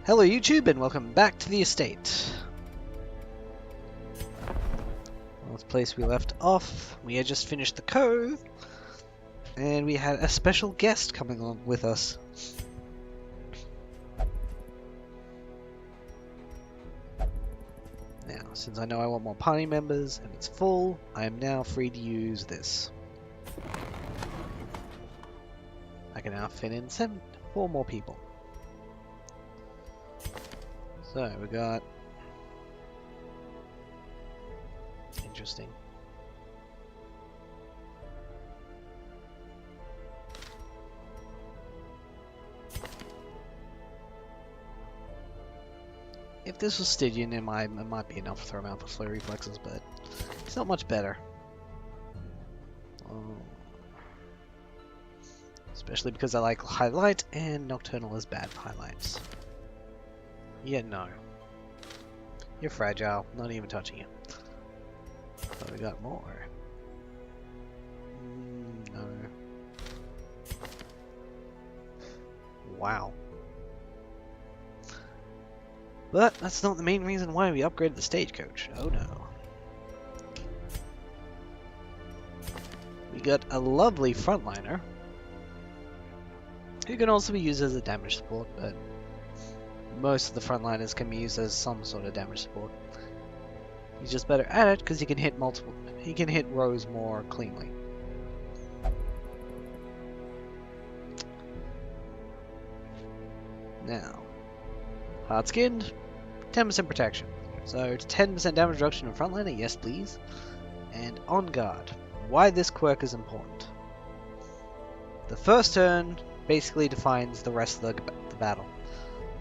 Hello YouTube and welcome back to the estate. Last place we left off, we had just finished the cove and we had a special guest coming along with us. Now, since I know I want more party members and it's full, I am now free to use this. I can now fit in 4 more people. So, we got... Interesting. If this was Stygian, it might be enough to throw him out for flare reflexes, but it's not much better. Especially because I like highlight, and Nocturnal is bad for highlights. Yeah, no. You're fragile, not even touching you. But we got more. No. Wow. But that's not the main reason why we upgraded the stagecoach. Oh no. We got a lovely frontliner, who can also be used as a damage support, but most of the frontliners can be used as some sort of damage support. He's just better at it because he can hit rows more cleanly. Now, hard skinned, 10% protection. So 10% damage reduction in frontliner, yes please. And on guard. Why this quirk is important. The first turn basically defines the rest of the battle.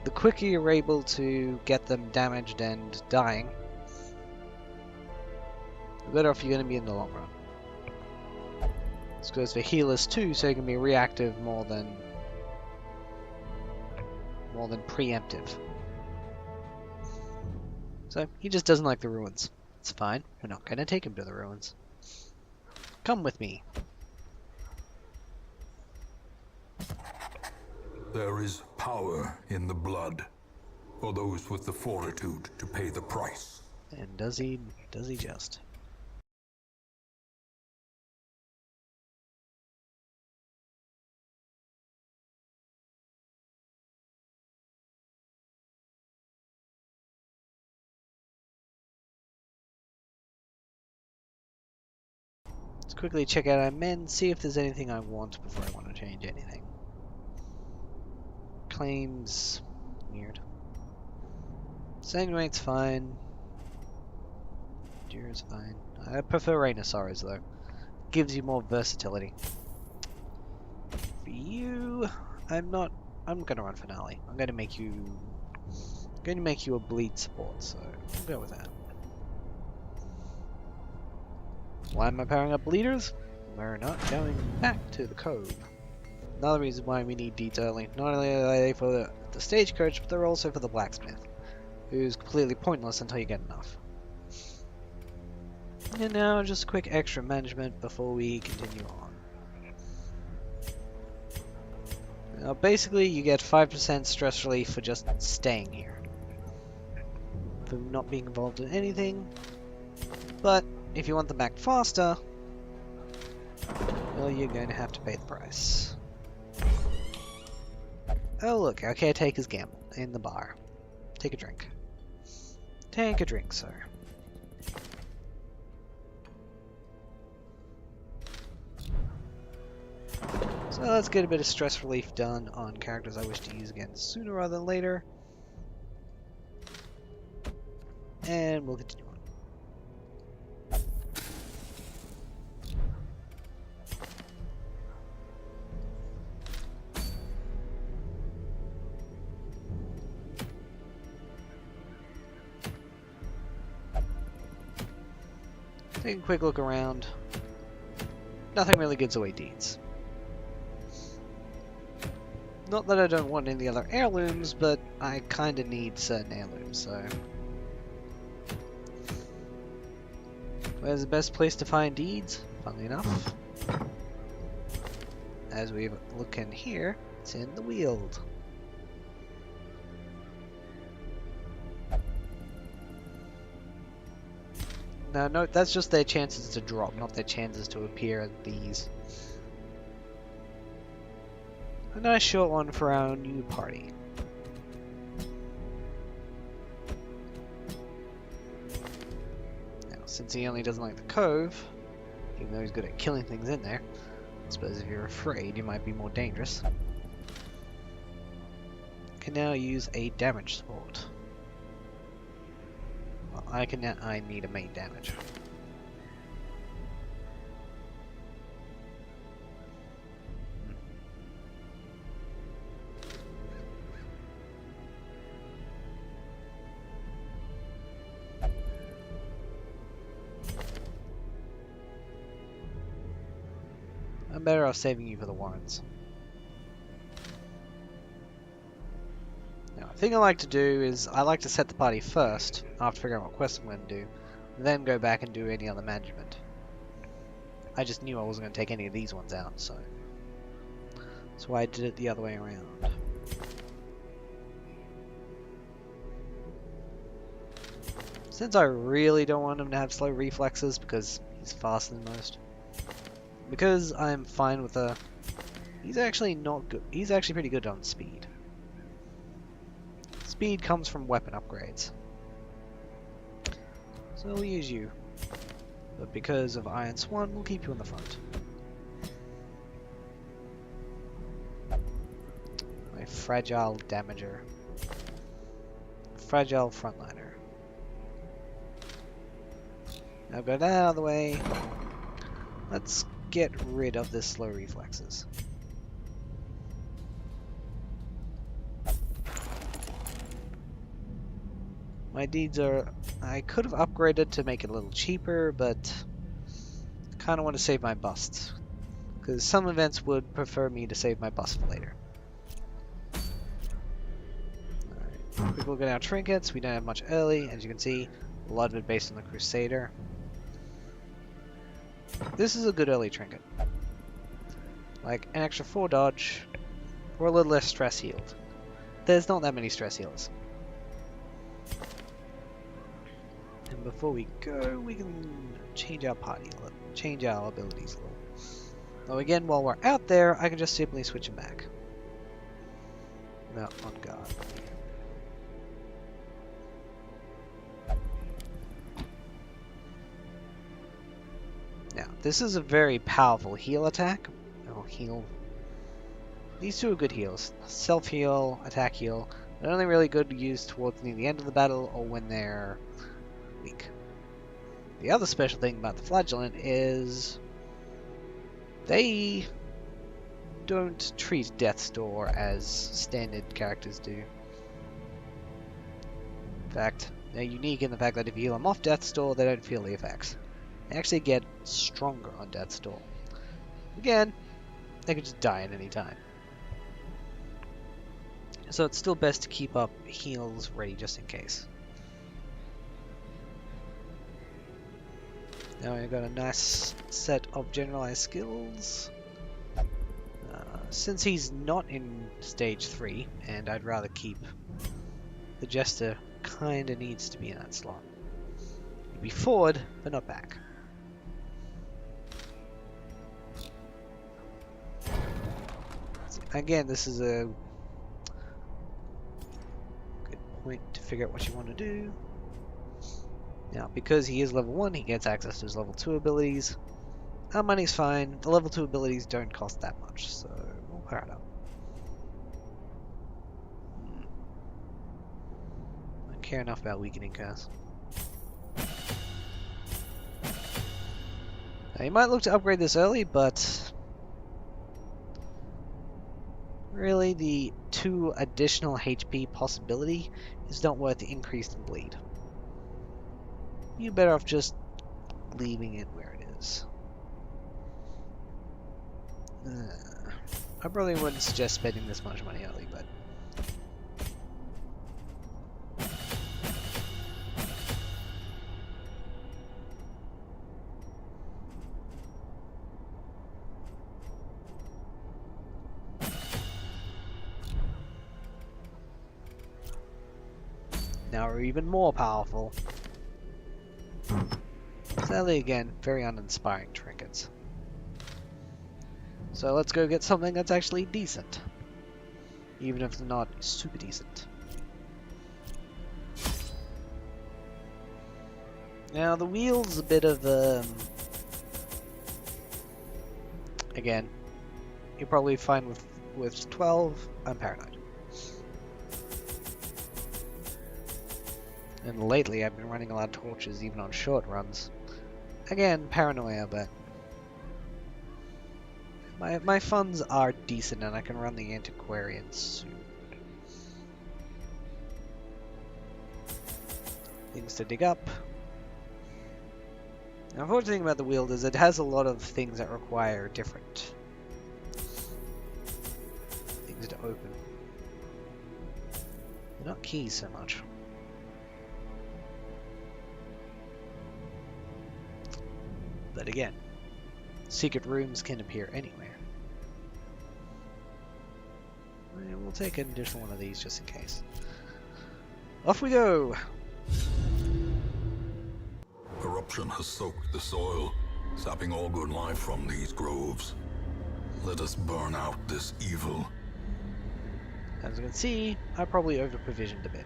The quicker you're able to get them damaged and dying, the better off you're going to be in the long run. This goes for healers too, so you can be reactive more than preemptive. So he just doesn't like the ruins. It's fine. We're not going to take him to the ruins. Come with me. There is power in the blood, for those with the fortitude to pay the price. And does he just? Let's quickly check out our men, see if there's anything I want before I want to change anything. Claims, weird. Sanguinate's fine. Endura's fine. I prefer Rainosaurus though. Gives you more versatility. For you, I'm gonna run Finale. I'm gonna make you a bleed support, so I'll go with that. Why am I powering up bleeders? We're not going back to the cove. Another reason why we need deeds early. Not only are they for the stagecoach, but they're also for the blacksmith, who's completely pointless until you get enough. And now, just a quick extra management before we continue on. Now, basically, you get 5% stress relief for just staying here, for not being involved in anything. But if you want them back faster, well, you're going to have to pay the price. Oh look, our caretaker's gamble in the bar. Take a drink. Take a drink, sir. So let's get a bit of stress relief done on characters I wish to use again sooner rather than later. And we'll continue on. Take a quick look around. Nothing really gives away deeds. Not that I don't want any other heirlooms, but I kinda need certain heirlooms, so... Where's the best place to find deeds? Funnily enough. As we look in here, it's in the Weald. No, that's just their chances to drop, not their chances to appear as these. A nice short one for our new party. Now, since he only doesn't like the cove, even though he's good at killing things in there, I suppose if you're afraid, you might be more dangerous. Can now use a damage support. Well, I need a main damage. I'm better off saving you for the warrants. Now, a thing I like to do is I like to set the party first, after figuring out what quest I'm going to do, then go back and do any other management. I just knew I wasn't going to take any of these ones out, so that's why I did it the other way around. Since I really don't want him to have slow reflexes because he's faster than most, because I'm fine with a... He's actually not good. He's actually pretty good on speed. Speed comes from weapon upgrades. So we'll use you. But because of Iron Swan, we'll keep you in the front. My fragile damager. Fragile frontliner. Now go that out of the way. Let's get rid of this slow reflexes. My deeds are... I could have upgraded to make it a little cheaper, but I kind of want to save my busts. Because some events would prefer me to save my bust for later. Alright, quick look at our trinkets. We don't have much early, as you can see. A lot of it based on the Crusader. This is a good early trinket. Like an extra 4 dodge, or a little less stress healed. There's not that many stress healers. And before we go, we can change our party a little, change our abilities a little. Though again, while we're out there, I can just simply switch them back. Now, on guard. Now, this is a very powerful heal attack. Oh, heal. These two are good heals. Self-heal, attack heal. They're only really good to use towards near the end of the battle or when they're weak. The other special thing about the Flagellant is they don't treat Death's Door as standard characters do. In fact, they're unique in the fact that if you heal them off Death's Door, they don't feel the effects. They actually get stronger on Death's Door. Again, they could just die at any time. So it's still best to keep up heals ready just in case. Now we've got a nice set of generalized skills. Since he's not in stage 3, and I'd rather keep the Jester, kinda needs to be in that slot. He'd be forward, but not back. Again, this is a good point to figure out what you want to do. Now, because he is level 1, he gets access to his level 2 abilities. Our money's fine. The level 2 abilities don't cost that much, so we'll pair it up. I don't care enough about weakening curse. Now, you might look to upgrade this early, but really the 2 additional HP possibility is not worth the increase in bleed. You're better off just leaving it where it is. I probably wouldn't suggest spending this much money early, but now we're even more powerful. Sadly, again, very uninspiring trinkets. So let's go get something that's actually decent. Even if it's not super decent. Now, the Weald's a bit of again, you're probably fine with 12. I'm paranoid. And lately I've been running a lot of torches even on short runs. Again, paranoia, but my funds are decent and I can run the antiquarian soon. Things to dig up. The unfortunate thing about the Weald is it has a lot of things that require different things to open. They're not keys so much. But again, secret rooms can appear anywhere. And we'll take an additional one of these just in case. Off we go! Corruption has soaked the soil, sapping all good life from these groves. Let us burn out this evil. As you can see, I probably over-provisioned a bit.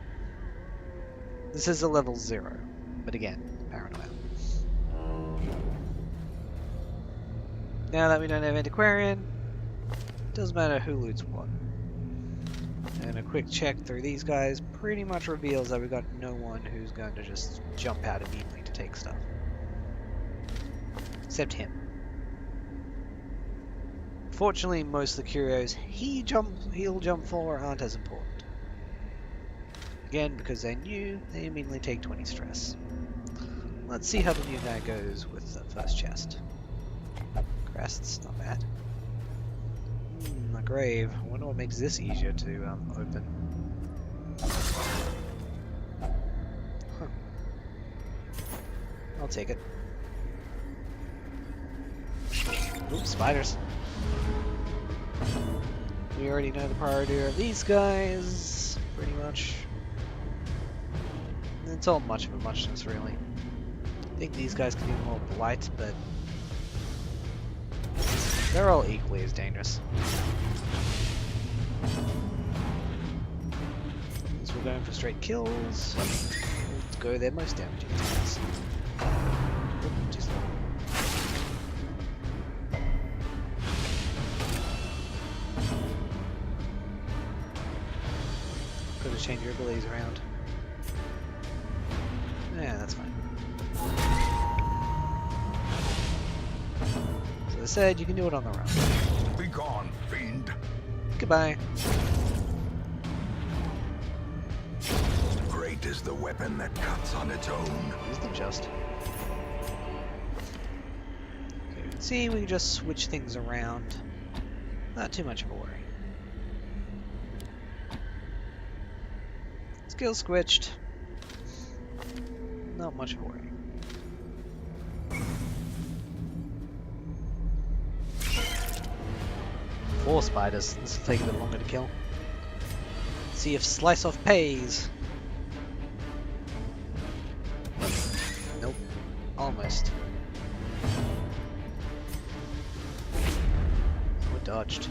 This is a level 0, but again, paranoia. Now that we don't have antiquarian, doesn't matter who loots what. And a quick check through these guys pretty much reveals that we've got no one who's going to just jump out immediately to take stuff. Except him. Fortunately, most of the curios he'll jump for aren't as important. Again, because they knew, they immediately take 20 stress. Let's see how the new guy goes with the first chest. Crests, not bad. A grave. I wonder what makes this easier to open. Huh. I'll take it. Oops, spiders. We already know the priority of these guys, pretty much. It's all much of a muchness, really. I think these guys can do more blight, but they're all equally as dangerous. So we're going for straight kills. Let's go their most damaging attacks. Could have changed your abilities around. Yeah, that's fine. As I said, you can do it on the run. Be gone, fiend. Goodbye. Great is the weapon that cuts on its own. Isn't it just? Okay, you can see we can just switch things around. Not too much of a worry. Skill switched. Not much of a worry. Four spiders. This will take a bit longer to kill. See if slice off pays. Nope. Almost. We're dodged.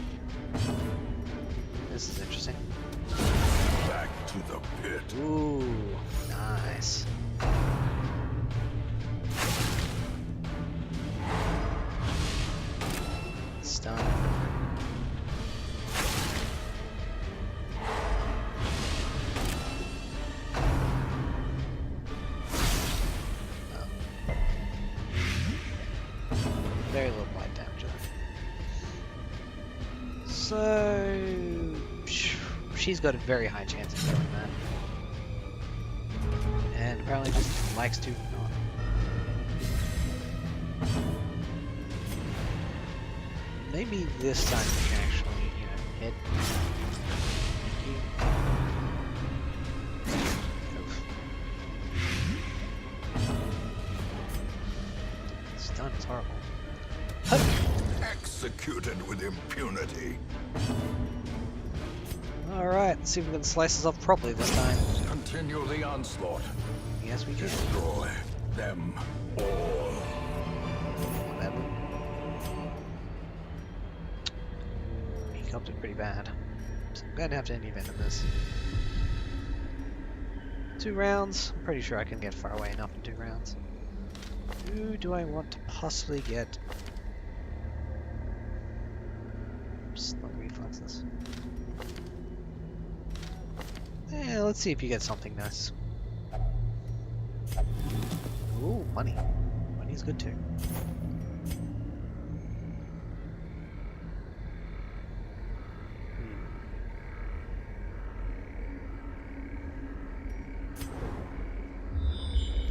This is interesting. Back to the pit. Ooh, nice. Stun. Very little blight damage though. So she's got a very high chance of killing that. And apparently just likes to not. Maybe this time we can actually, hit. Oof. Stun is horrible. Executed with impunity. Alright, let's see if we can slice this off properly this time. Continue the onslaught. Yes, we can. Destroy them all. badly. He copped it pretty bad. So I'm going to have to independent this. 2 rounds. I'm pretty sure I can get far away enough in 2 rounds. Who do I want to possibly get? Slug reflexes. Yeah, let's see if you get something nice. Ooh, money. Money's good too.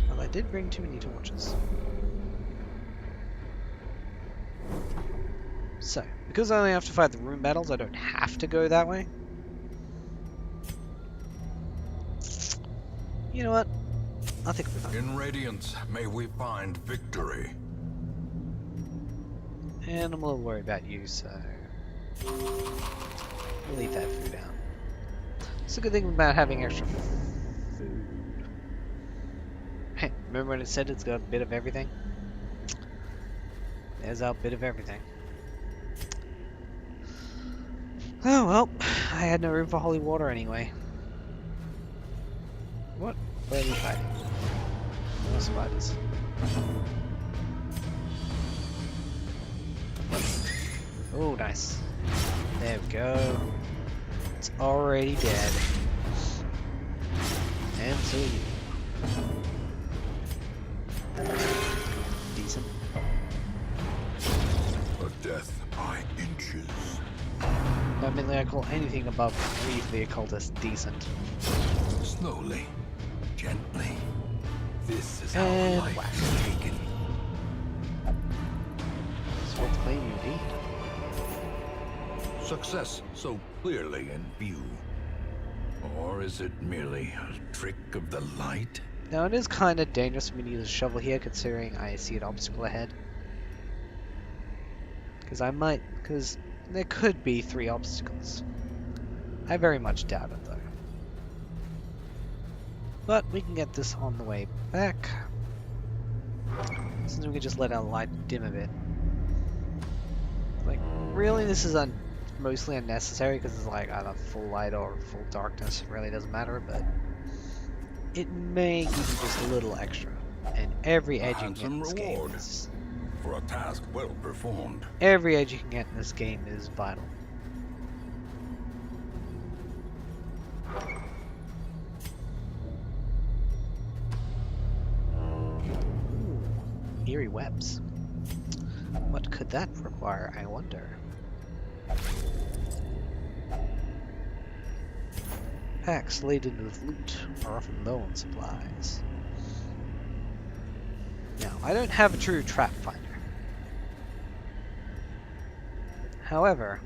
Well, I did bring too many torches. So, because I only have to fight the room battles, I don't have to go that way. You know what? I think we're fine. In Radiance, may we find victory. And I'm a little worried about you, so we'll leave that food out. It's a good thing about having extra food. Hey, remember when it said it's got a bit of everything? There's our bit of everything. Oh well, I had no room for holy water anyway. What? Where are we hiding? More spiders. Oh, nice. There we go. It's already dead. And so are you. Decent. A death by inches. Admittedly, I call anything above 3 for the occultist decent. Slowly, gently. This is And how life is taken. That's what claim you need. Success so clearly in view. Or is it merely a trick of the light? Now, it is kind of dangerous for me to use a shovel here, considering I see an obstacle ahead. Because there could be 3 obstacles. I very much doubt it, though. But we can get this on the way back. Since we can just let our light dim a bit. Like, really, this is mostly unnecessary, because it's like either full light or full darkness. It really doesn't matter, but it may give you just a little extra. And every edge you can get in this game is... for a task well performed. Every edge you can get in this game is vital. Ooh, eerie webs. What could that require, I wonder? Packs laden with loot are often low on supplies. Now, I don't have a true trap finder. However,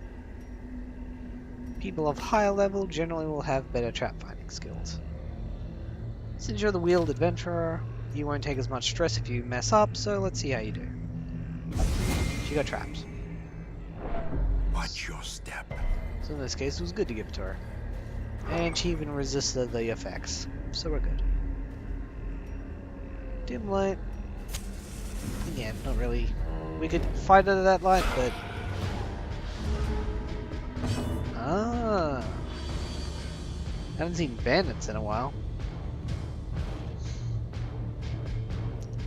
people of higher level generally will have better trap finding skills. Since you're the Weald adventurer, you won't take as much stress if you mess up, so let's see how you do. She got trapped. Watch your step. So in this case, it was good to give it to her. And she even resisted the effects, so we're good. Dim light. Again, not really. We could fight under that light, but... Ah. Haven't seen bandits in a while.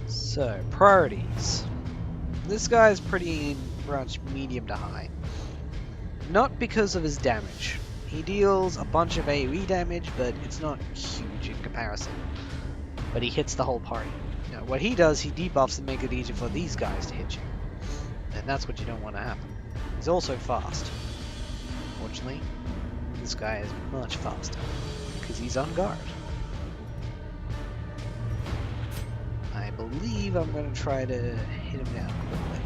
So, priorities. This guy is pretty much medium to high. Not because of his damage. He deals a bunch of AoE damage, but it's not huge in comparison. But he hits the whole party. Now, what he does, he debuffs and makes it easier for these guys to hit you. And that's what you don't want to happen. He's also fast. Fortunately, this guy is much faster, because he's on guard. I believe I'm going to try to hit him down quickly.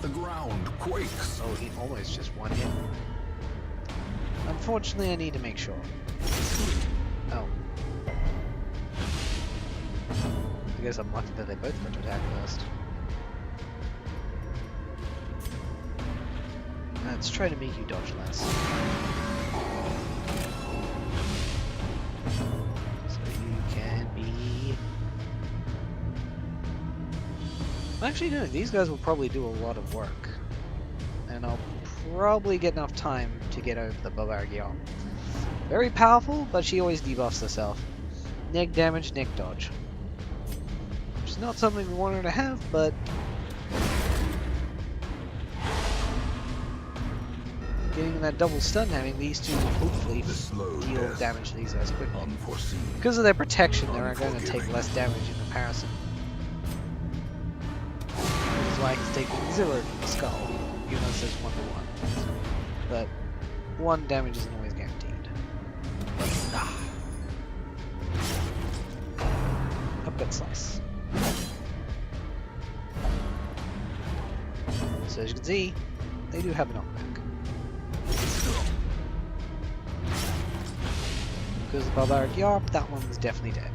The ground quakes. Oh, he almost just one hit. Unfortunately, I need to make sure. Oh. I guess I'm lucky that they both got to attack first. Let's try to make you dodge less. So you can be Actually, no, these guys will probably do a lot of work. And I'll probably get enough time to get over the Barbaric Yarp. Very powerful, but she always debuffs herself. Neg damage, neg dodge. Which is not something we want her to have, but... getting that double stun, having these two hopefully deal damage to these guys quickly. Because of their protection, they're going to take less damage in comparison. Which is why he's taking 0 from the skull, even though it says 1 to 1. But 1 damage isn't always guaranteed. Upcut slice. So as you can see, they do have a knockback. Because the Barbaric Yarp, that one's definitely dead.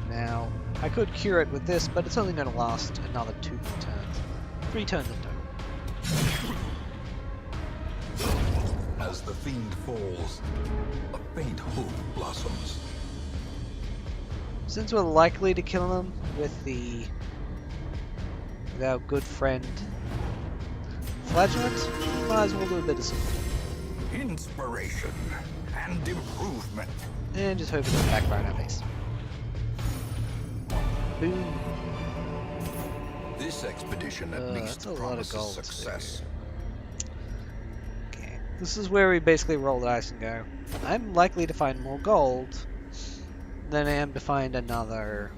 Now, I could cure it with this, but it's only going to last another 2 more turns. 3 turns in total. As the fiend falls, a faint hope blossoms. Since we're likely to kill him with our good friend Flagellant, might as well do a bit of support. Inspiration and improvement. And just hope it doesn't backfire in our face. Boom. This expedition at least promises success. Okay, this is where we basically roll the dice and go, I'm likely to find more gold than I am to find another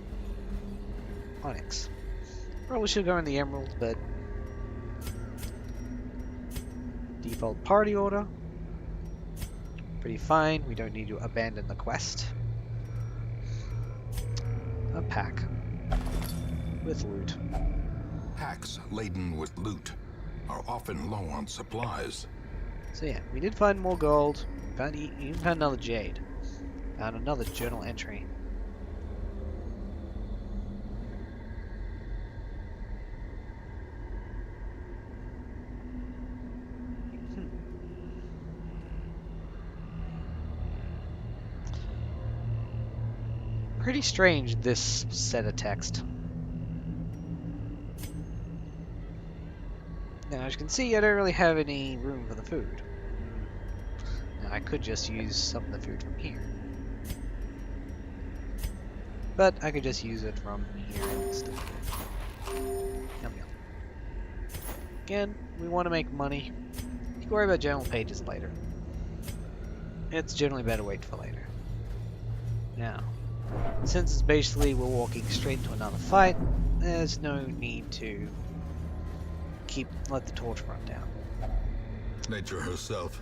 onyx. Probably should go in the emerald, but default party order. Pretty fine, we don't need to abandon the quest. A pack with loot. Packs laden with loot are often low on supplies. So yeah, we did find more gold. Even found another jade. Found another journal entry. Pretty strange, this set of text. Now, as you can see, I don't really have any room for the food. Now, I could just use some of the food from here. But I could just use it from here instead. Yum yum. Again, we want to make money. You can worry about journal pages later. It's generally better wait for later. Now, since it's basically we're walking straight into another fight, there's no need to let the torch run down. Nature herself,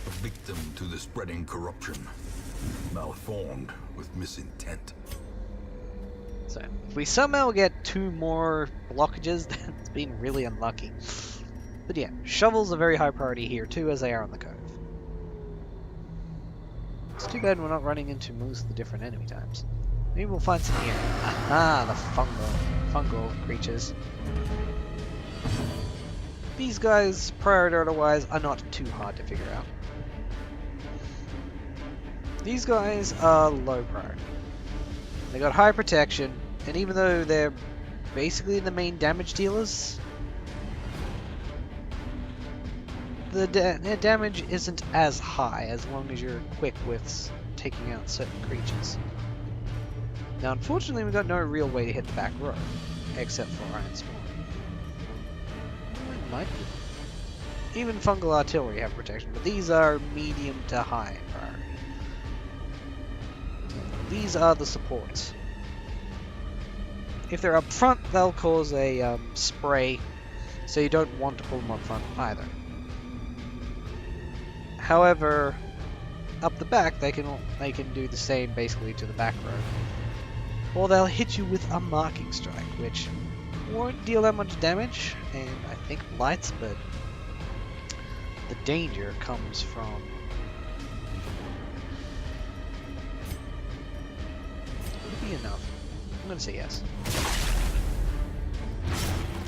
a victim to the spreading corruption, malformed with misintent. So, if we somehow get 2 more blockages, that's been really unlucky. But yeah, shovels are very high priority here too, as they are on the cove. It's too bad we're not running into most of the different enemy types. Maybe we'll find some here. Aha, the fungal creatures. These guys, priority order-wise, are not too hard to figure out. These guys are low priority. They got high protection, and even though they're basically the main damage dealers, their damage isn't as high as long as you're quick with taking out certain creatures. Now, unfortunately, we've got no real way to hit the back row, except for Iron Storm. Might be. Even fungal artillery have protection, but these are medium to high priority. These are the supports. If they're up front, they'll cause a spray, so you don't want to pull them up front either. However, up the back, they can do the same basically to the back row. Or they'll hit you with a marking strike, which won't deal that much damage, and I think lights, but the danger comes from would it be enough? I'm gonna say yes.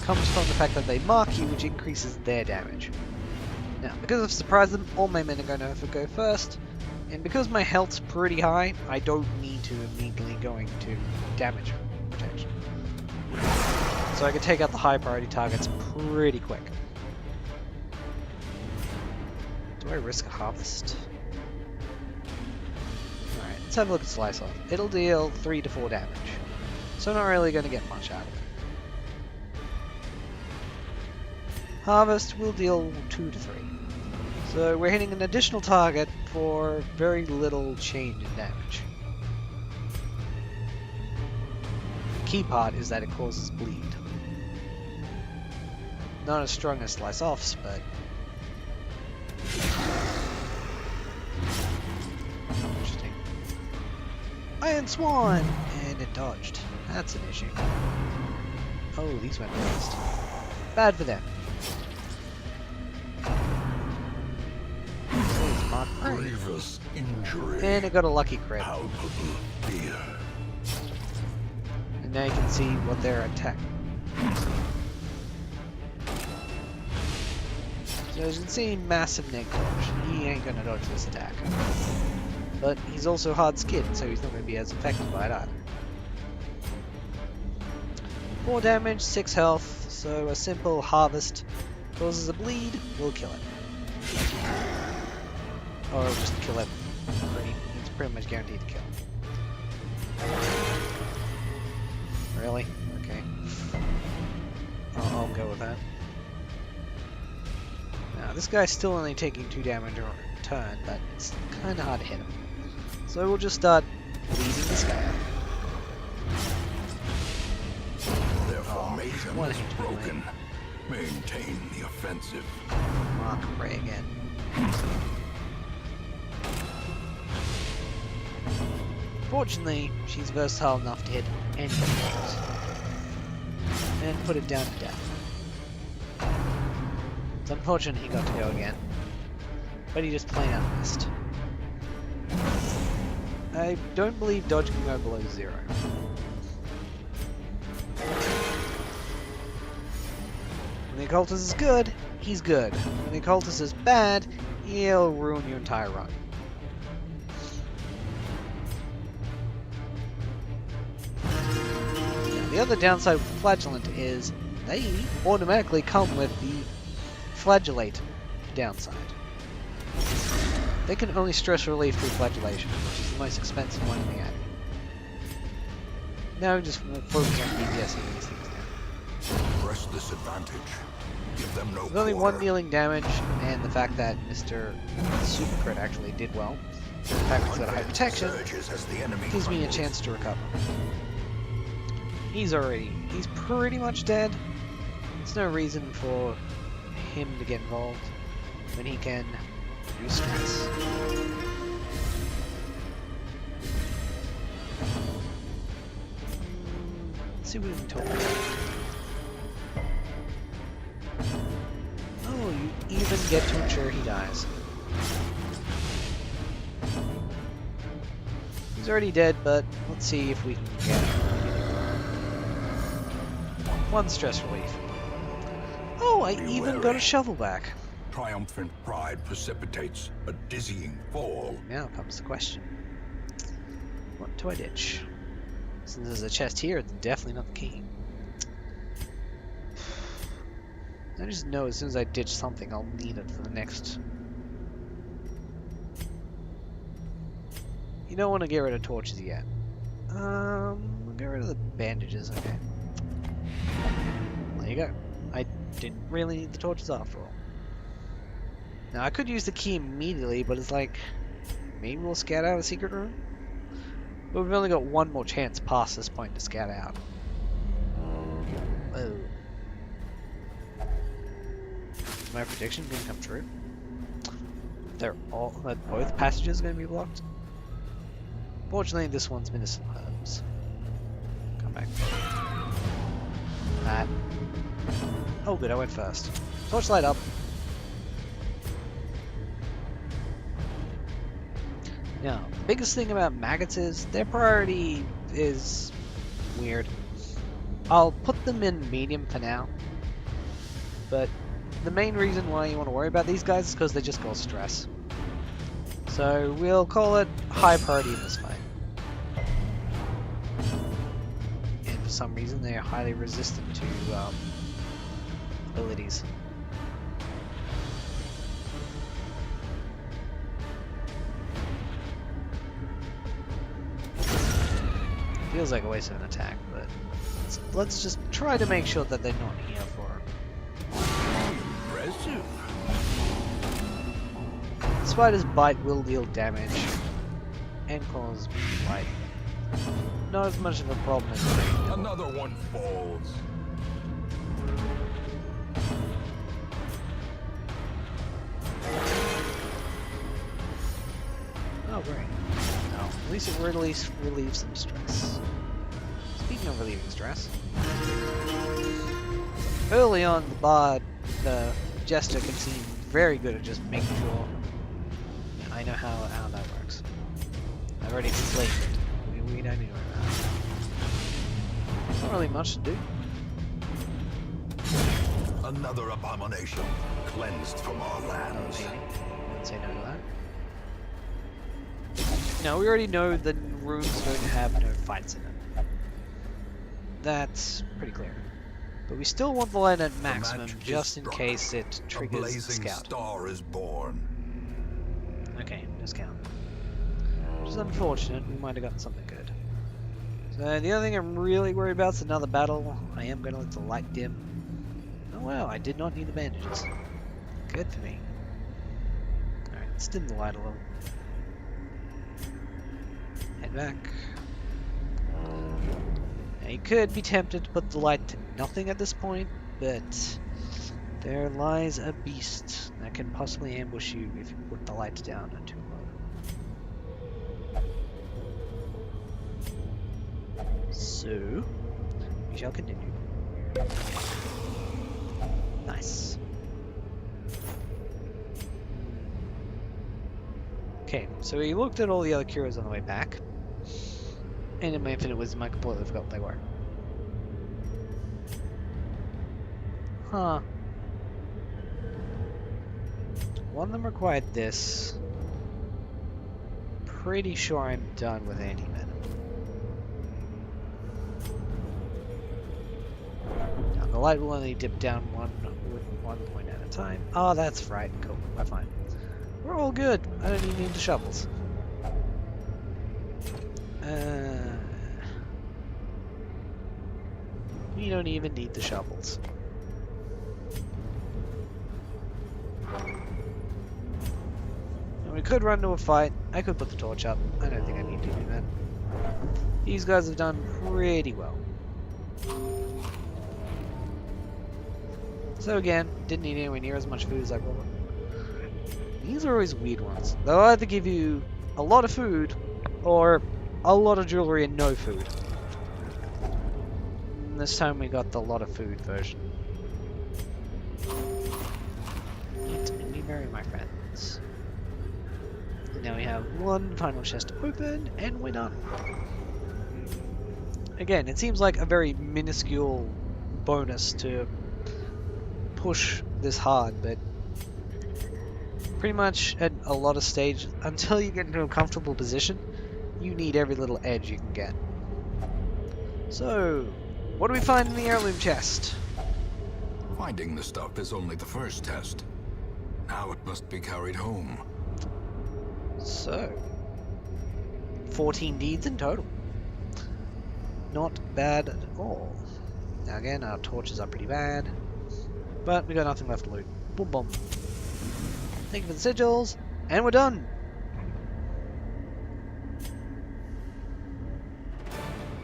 Comes from the fact that they mark you, which increases their damage. Now, because I've surprised them, all my men are going to go first, and because my health's pretty high, I don't need to immediately go into damage protection. So I can take out the high priority targets pretty quick. Do I risk a harvest? Alright, let's have a look at Slice Off. It'll deal 3 to 4 damage. So I'm not really going to get much out of it. Harvest will deal 2 to 3. So we're hitting an additional target for very little change in damage. The key part is that it causes bleed. Not as strong as Slice Offs, but... Interesting. Iron Swan! And it dodged. That's an issue. Oh, these went fast. Bad for them. Grievous injury. And it got a lucky crit. Palpable fear. And now you can see what their attack. So as you can see, massive neg dodge. He ain't gonna dodge this attack. But he's also hard skinned, so he's not gonna be as affected by it either. 4 damage, 6 health, so a simple harvest causes a bleed, will kill it. Or just kill it. It's pretty much guaranteed to kill. Really? Okay. I'll go with that. Now, this guy's still only taking 2 damage a turn, but it's kind of hard to hit him. So we'll just start bleeding this guy out. Their formation one is hit broken. Maintain the offensive. Mark Prey again. Fortunately, she's versatile enough to hit any target and put it down to death. It's unfortunate he got to go again, but he just plain out missed. I don't believe dodge can go below 0. When the occultist is good, he's good. When the occultist is bad, he'll ruin your entire run. The other downside with Flagellant is they automatically come with the Flagellate downside. They can only stress relief through Flagellation, which is the most expensive one in the game. Now we just focus on DPSing these things down. Press this advantage. Give them no With only quarter. 1 dealing damage, and the fact that Mr. Super Crit actually did well, and the fact that he's got a high protection, Surges as the enemy gives me a crumbles. chance to recover. He's pretty much dead. There's no reason for him to get involved when he can reduce stress. Let's see what we can talk about. Oh, you even get to ensure he dies. He's already dead, but let's see if we can get him. 1 stress relief. Oh, I Be even wary. got a shovel back. Triumphant pride precipitates a dizzying fall. Now comes the question. What do I ditch? Since there's a chest here, it's definitely not the key. I just know as soon as I ditch something, I'll need it for the next. You don't want to get rid of torches yet. We'll get rid of the bandages, okay. There you go. I didn't really need the torches after all. Now I could use the key immediately, but it's like, maybe we'll scout out a secret room? But we've only got 1 more chance past this point to scout out. Whoa. Is my prediction gonna come true? That both passages are gonna be blocked? Fortunately, this one's medicinal herbs. Come back. That. Oh good, I went first. Torchlight up. Now, the biggest thing about maggots is their priority is weird. I'll put them in medium for now, but the main reason why you want to worry about these guys is because they just cause stress. So we'll call it high priority in this fight. And for some reason they're highly resistant to abilities. Feels like a waste of an attack, but let's just try to make sure that they're not here for. Impressive. Spider's bite will deal damage and cause blight. Not as much of a problem as Another one falls. Oh, great. No, at least it relieves some stress. Speaking of relieving stress, early on the Jester can seem very good at just making sure I know how that works. I've already explained it. We don't need to worry about it. Not really much to do. Another abomination cleansed from our lands. Maybe. I'd say no to that. No, we already know the runes don't have no fights in it. That's pretty clear. But we still want the light at maximum just in case it triggers a blazing scout. star is born. Okay, no scout. Which is unfortunate, we might have gotten something good. So the other thing I'm really worried about is another battle. I am going to let the light dim. Oh wow, I did not need the bandages. Good for me. Alright, let's dim the light a little. Head back. Now you could be tempted to put the light to nothing at this point, but there lies a beast that can possibly ambush you if you put the light down too low. So, we shall continue. Nice. Okay, so we looked at all the other cures on the way back. And in my infinite wisdom, I completely forgot what they were. Huh. One of them required this. Pretty sure I'm done with anti-venom. Now the light will only dip down one point at a time. Oh, that's right. Cool. We're fine. We're all good. I don't even need the shovels. We don't even need the shovels. And we could run to a fight. I could put the torch up. I don't think I need to do that. These guys have done pretty well. So again, didn't need anywhere near as much food as I brought. These are always weird ones. They'll either give you a lot of food or a lot of jewelry and no food. And this time we got the lot of food version. Let me marry my friends. And now we have one final chest open and we're done. Again, it seems like a very minuscule bonus to push this hard, but pretty much at a lot of stages, until you get into a comfortable position, you need every little edge you can get. So, what do we find in the heirloom chest? Finding the stuff is only the first test. Now it must be carried home. So, 14 deeds in total. Not bad at all. Now again, our torches are pretty bad, but we got nothing left to loot. Boom boom. Thank you for the sigils, and we're done!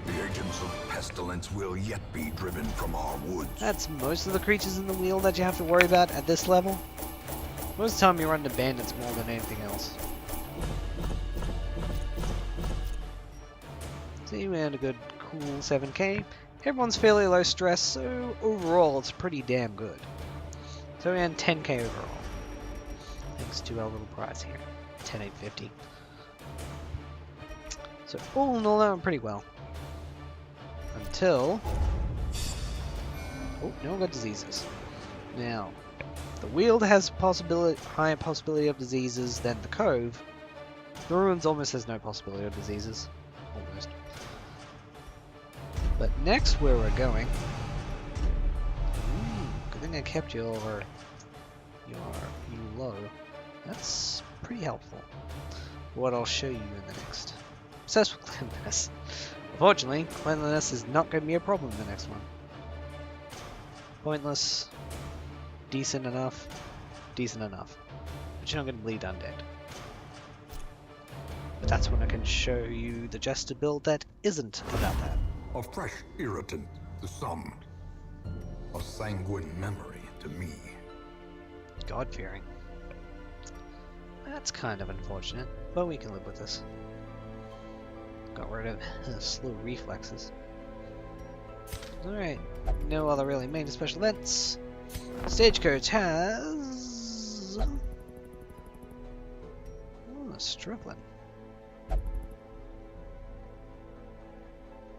The agents of pestilence will yet be driven from our woods. That's most of the creatures in the Weald that you have to worry about at this level. Most of the time you run into bandits more than anything else. See, we had a good cool 7k. Everyone's fairly low stress, so overall it's pretty damn good. So we had 10k overall. Thanks to our little prize here. 10,850. So all in all that went pretty well. Until... oh, no one got diseases. Now, the Weald has higher possibility of diseases than the Cove. The Ruins almost has no possibility of diseases. Almost. But next where we're going... Ooh, good thing I kept you over you low. That's pretty helpful. What I'll show you in the next. Obsessed with cleanliness. Unfortunately, cleanliness is not going to be a problem in the next one. Pointless. Decent enough. Decent enough. But you're not going to bleed undead. But that's when I can show you the Jester build that isn't about that. A fresh irritant to some. A sanguine memory to me. God-fearing. That's kind of unfortunate, but we can live with this. Got rid of slow reflexes. Alright, no other really major special events. Stagecoach has... Oh, struggling.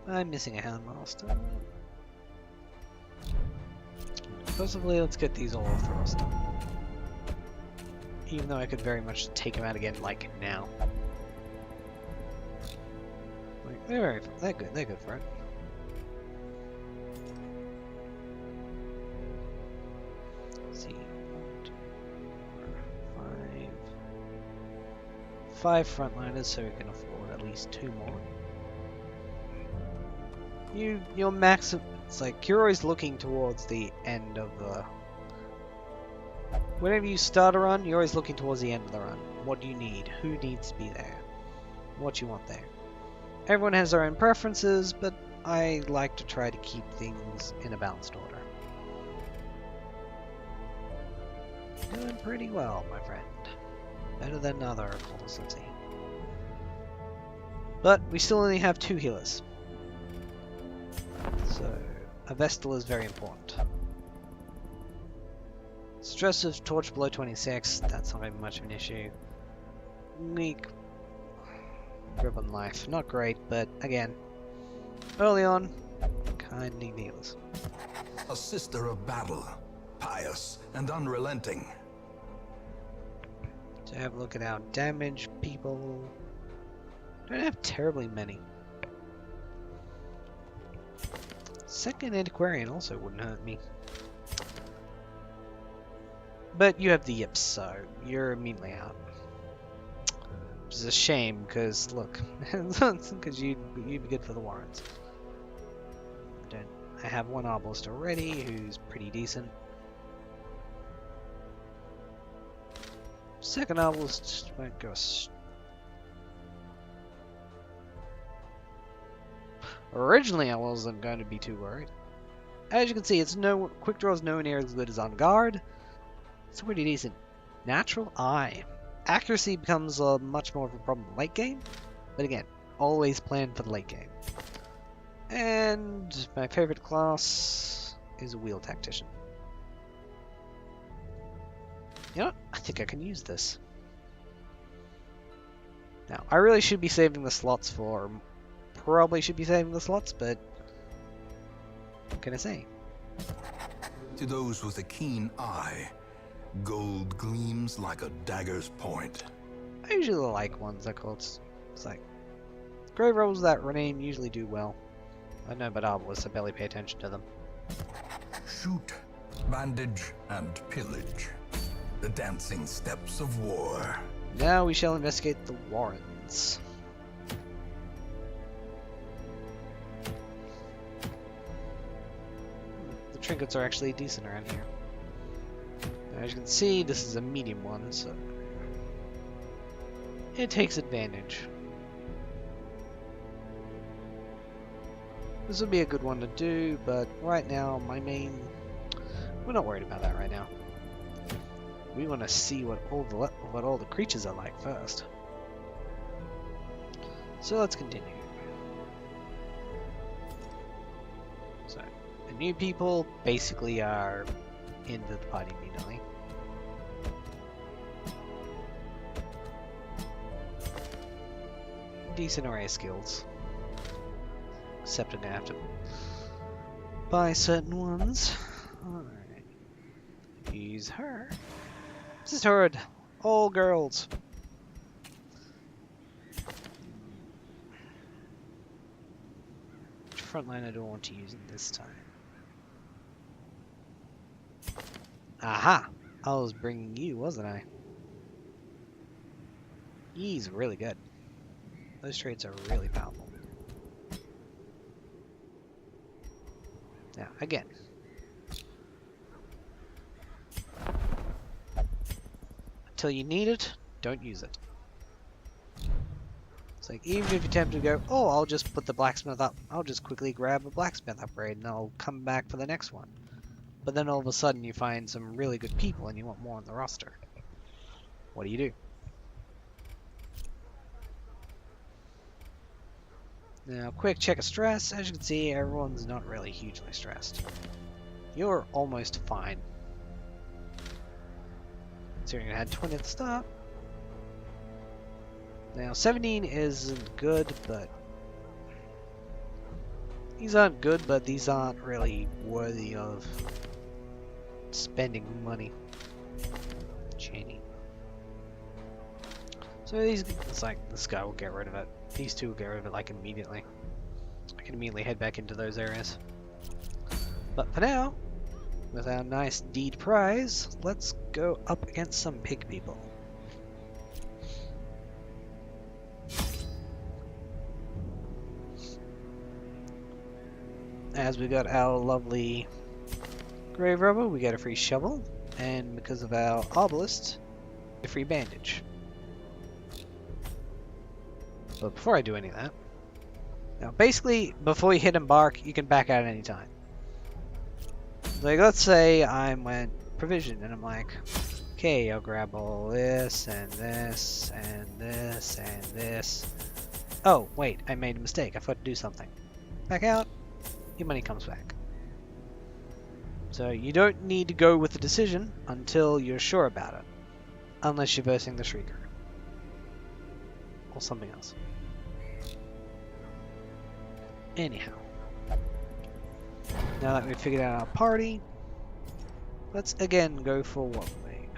I'm missing a Houndmaster. Possibly let's get these all thrust. Even though I could very much take him out again, like, now. Like, they're good for it. Let's see. 5 frontliners, so we can afford at least 2 more. Your max, it's like, you're always looking towards the end of the... Whenever you start a run, you're always looking towards the end of the run. What do you need? Who needs to be there? What you want there? Everyone has their own preferences, but I like to try to keep things in a balanced order. Doing pretty well, my friend. Better than other calls, let's see. But we still only have 2 healers. So, a Vestal is very important. Stress of torch below 26, that's not even much of an issue. Weak grip on life, not great, but again, early on, kind need healers. A sister of battle, pious and unrelenting. To have a look at our damage, people don't have terribly many. Second Antiquarian also wouldn't hurt me. But you have the yips, so you're immediately out. Which is a shame, because look, because you'd be good for the Warrens. I have 1 Obelisk already, who's pretty decent. Second Obelisk just won't go. Originally, I wasn't going to be too worried. As you can see, it's quick draw is nowhere near as good as on guard. It's pretty decent. Natural Eye. Accuracy becomes much more of a problem late game, but again, always plan for the late game. And my favorite class is a Weald Tactician. You know what? I think I can use this. Now, I really should be saving the slots for... Probably should be saving the slots, but... What can I say? To those with a keen eye, gold gleams like a dagger's point. I usually like ones that call it's like... Grave rolls that rename usually do well. I know about Obelisks, I barely pay attention to them. Shoot, bandage, and pillage. The dancing steps of war. Now we shall investigate the Warrens. The trinkets are actually decent around here. As you can see, this is a medium one, so it takes advantage. This would be a good one to do, but right now, we're not worried about that right now. We want to see what all the creatures are like first. So let's continue. So, the new people basically are into the party immediately. Decent array of skills. Except I'm gonna have to buy certain ones. Alright. Use her. This is hard. All girls. frontliner do I want to use this time? Aha! I was bringing you, wasn't I? He's really good. Those traits are really powerful. Now, again. Until you need it, don't use it. It's like, even if you're tempted to go, oh, I'll just put the blacksmith up. I'll just quickly grab a blacksmith upgrade and I'll come back for the next one. But then all of a sudden you find some really good people and you want more on the roster. What do? Now, quick check of stress. As you can see, everyone's not really hugely stressed. You're almost fine. Considering I had 20 at the start. Now, 17 isn't good, but... These aren't good, but these aren't really worthy of spending money. Cheney. So these, it's like, this guy will get rid of it. These two will get rid of it, like, immediately. I can immediately head back into those areas. But for now, with our nice deed prize, let's go up against some pig people. As we got our lovely grave robber, we get a free shovel, and because of our obelisk, a free bandage. But before I do any of that, now basically, before you hit embark, you can back out at any time. Like, let's say I went provision, and I'm like, okay, I'll grab all this, and this, and this, and this. Oh, wait, I made a mistake. I forgot to do something. Back out. Your money comes back. So you don't need to go with the decision until you're sure about it. Unless you're versing the Shrieker. Or something else. Anyhow. Now that we've figured out our party, let's again go for what we made.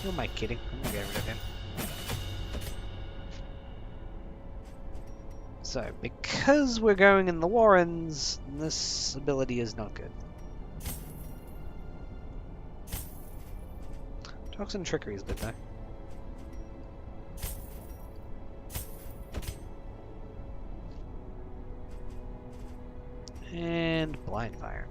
Who am I kidding? I'm gonna get rid of him. So, because we're going in the Warrens, this ability is not good. Toxin Trickery is good though. And Blind Fire.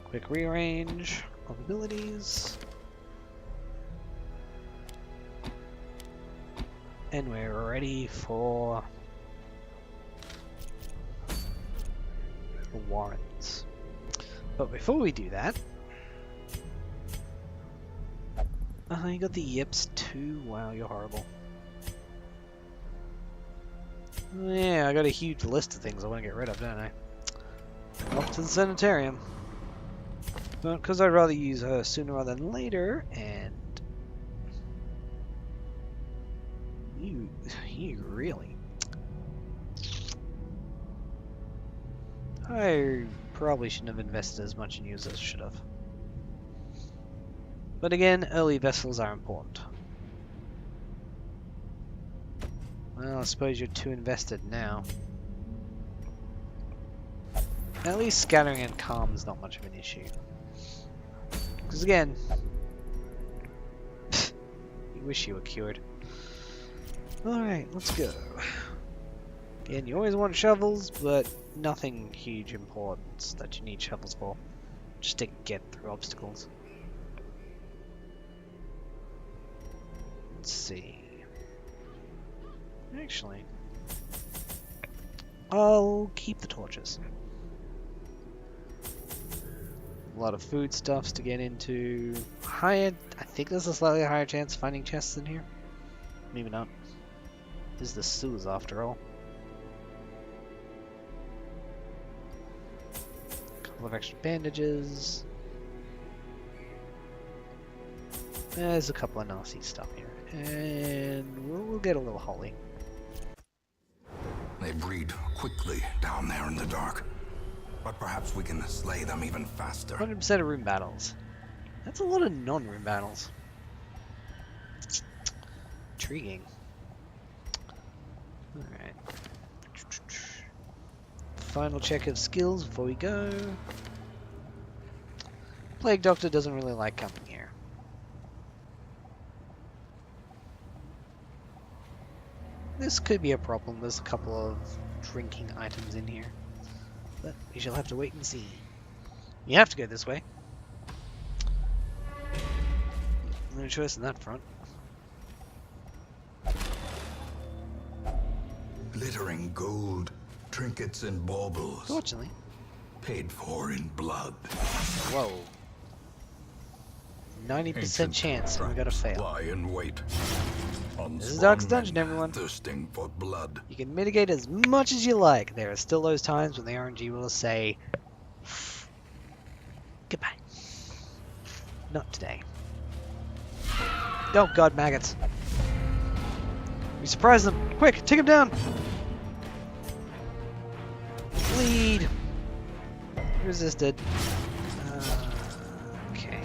Quick rearrange of abilities. And we're ready for the Warrens. But before we do that, you got the yips too. Wow, you're horrible. Yeah, I got a huge list of things I want to get rid of, don't I? Off to the sanitarium. But because I'd rather use her sooner rather than later, and you really. I probably shouldn't have invested as much in you as I should have. But again, early vessels are important. Well, I suppose you're too invested now. At least scattering and calm is not much of an issue. Because again, you wish you were cured. Alright, let's go. Again, you always want shovels, but nothing huge importance that you need shovels for. Just to get through obstacles. Let's see. Actually, I'll keep the torches. A lot of foodstuffs to get into. I think there's a slightly higher chance of finding chests in here. Maybe not. This is the sewers after all. A couple of extra bandages. There's a couple of nasty stuff here. And we'll get a little holy. They breed quickly down there in the dark. But perhaps we can slay them even faster. 100% of room battles. That's a lot of non-room battles. Intriguing. Alright. Final check of skills before we go. Plague Doctor doesn't really like coming here. This could be a problem. There's a couple of drinking items in here. But we shall have to wait and see. You have to go this way. No choice on that front. Glittering gold, trinkets and baubles. Fortunately. Paid for in blood. Whoa. 90% chance we gotta fail. Lie in wait. This is Dark's Dungeon, everyone. Thirsting for blood. You can mitigate as much as you like. There are still those times when the RNG will say, goodbye. Not today. Oh god, maggots. We surprise them. Quick, take them down. Bleed. Resisted. Okay.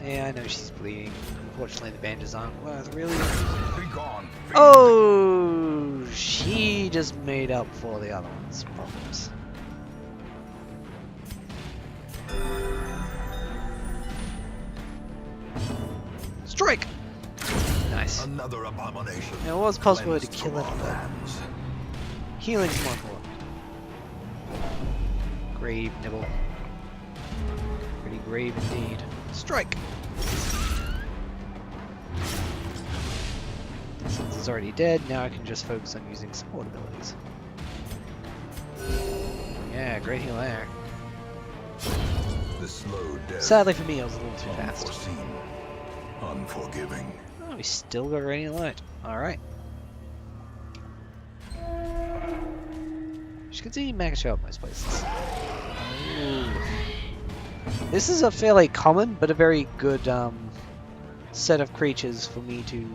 Yeah, I know she's bleeding. Unfortunately, the bandages aren't worth really. Be gone. Oh, she just made up for the other one's problems. Strike! Nice. Another abomination. Now, it was possible to Cleansed kill it, from our but lands. healing's more important. Grave nibble. Pretty grave indeed. Strike! Since it's already dead, now I can just focus on using support abilities. Yeah, great heal there. The slow death. Sadly for me, I was a little too fast. Unforeseen. Unforgiving. Oh, we still got Radiant Light. Alright. As you can see, Mag show up most places. Ooh. This is a fairly common, but a very good set of creatures for me to